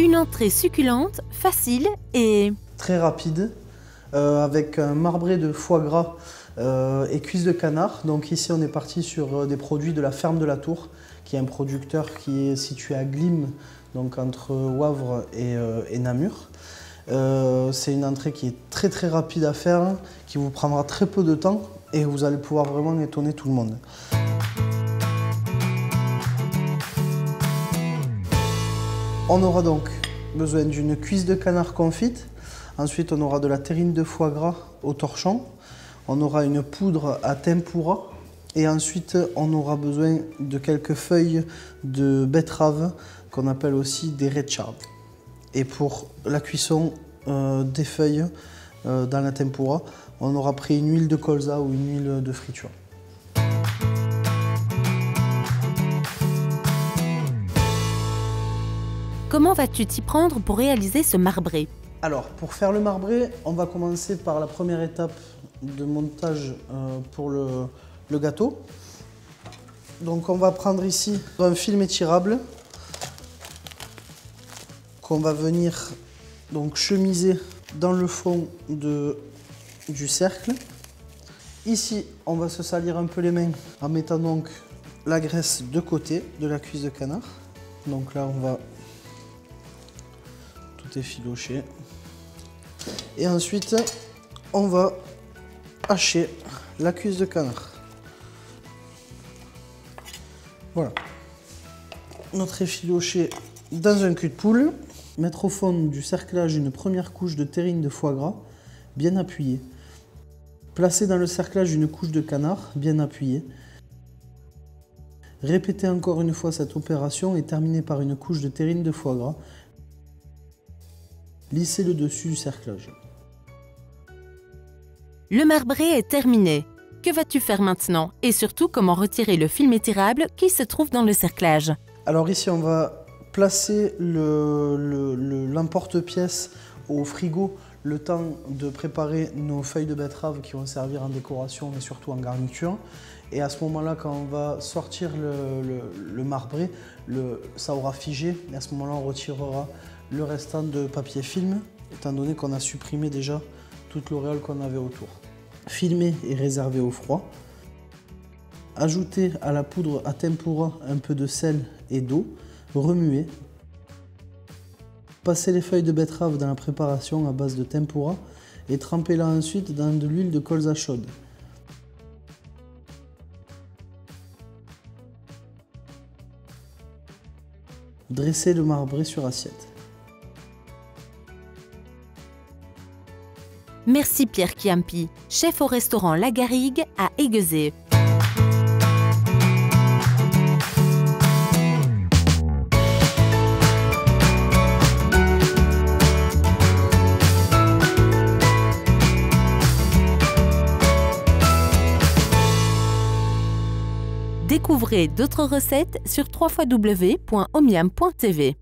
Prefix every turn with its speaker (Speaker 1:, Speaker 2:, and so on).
Speaker 1: Une entrée succulente, facile et
Speaker 2: très rapide, avec un marbré de foie gras et cuisses de canard. Donc ici on est parti sur des produits de la ferme de la Tour, qui est un producteur qui est situé à Glimes, donc entre Wavre et Namur. C'est une entrée qui est très rapide à faire, qui vous prendra très peu de temps et vous allez pouvoir vraiment étonner tout le monde. On aura donc besoin d'une cuisse de canard confite. Ensuite, on aura de la terrine de foie gras au torchon. On aura une poudre à tempura. Et ensuite, on aura besoin de quelques feuilles de betterave qu'on appelle aussi des rechards. Et pour la cuisson des feuilles dans la tempura, on aura pris une huile de colza ou une huile de friture.
Speaker 1: comment vas-tu t'y prendre pour réaliser ce marbré?
Speaker 2: Alors, pour faire le marbré, on va commencer par la première étape de montage pour le gâteau. Donc on va prendre ici un film étirable qu'on va venir donc chemiser dans le fond du cercle. Ici, on va se salir un peu les mains en mettant donc la graisse de côté de la cuisse de canard. Donc là, on va tout effilocher. Et ensuite, on va hacher la cuisse de canard. Voilà. Notre effiloché dans un cul de poule. Mettre au fond du cerclage une première couche de terrine de foie gras, bien appuyée. Placer dans le cerclage une couche de canard, bien appuyée. Répéter encore une fois cette opération et terminer par une couche de terrine de foie gras. Lisser le dessus du cerclage.
Speaker 1: Le marbré est terminé. Que vas-tu faire maintenant? Et surtout, comment retirer le film étirable qui se trouve dans le cerclage?
Speaker 2: Alors ici, on va placer l'emporte-pièce au frigo le temps de préparer nos feuilles de betterave qui vont servir en décoration mais surtout en garniture. Et à ce moment-là, quand on va sortir le marbré, ça aura figé et à ce moment-là, on retirera le restant de papier film étant donné qu'on a supprimé déjà toute l'auréole qu'on avait autour. Filmer et réserver au froid. Ajouter à la poudre à tempura un peu de sel et d'eau. Remuer. Passer les feuilles de betterave dans la préparation à base de tempura et tremper-la ensuite dans de l'huile de colza chaude. Dresser le marbré sur assiette.
Speaker 1: Merci Pierre Chiampi, chef au restaurant La Garrigue à Aiguezé. Découvrez d'autres recettes sur www.omiam.tv.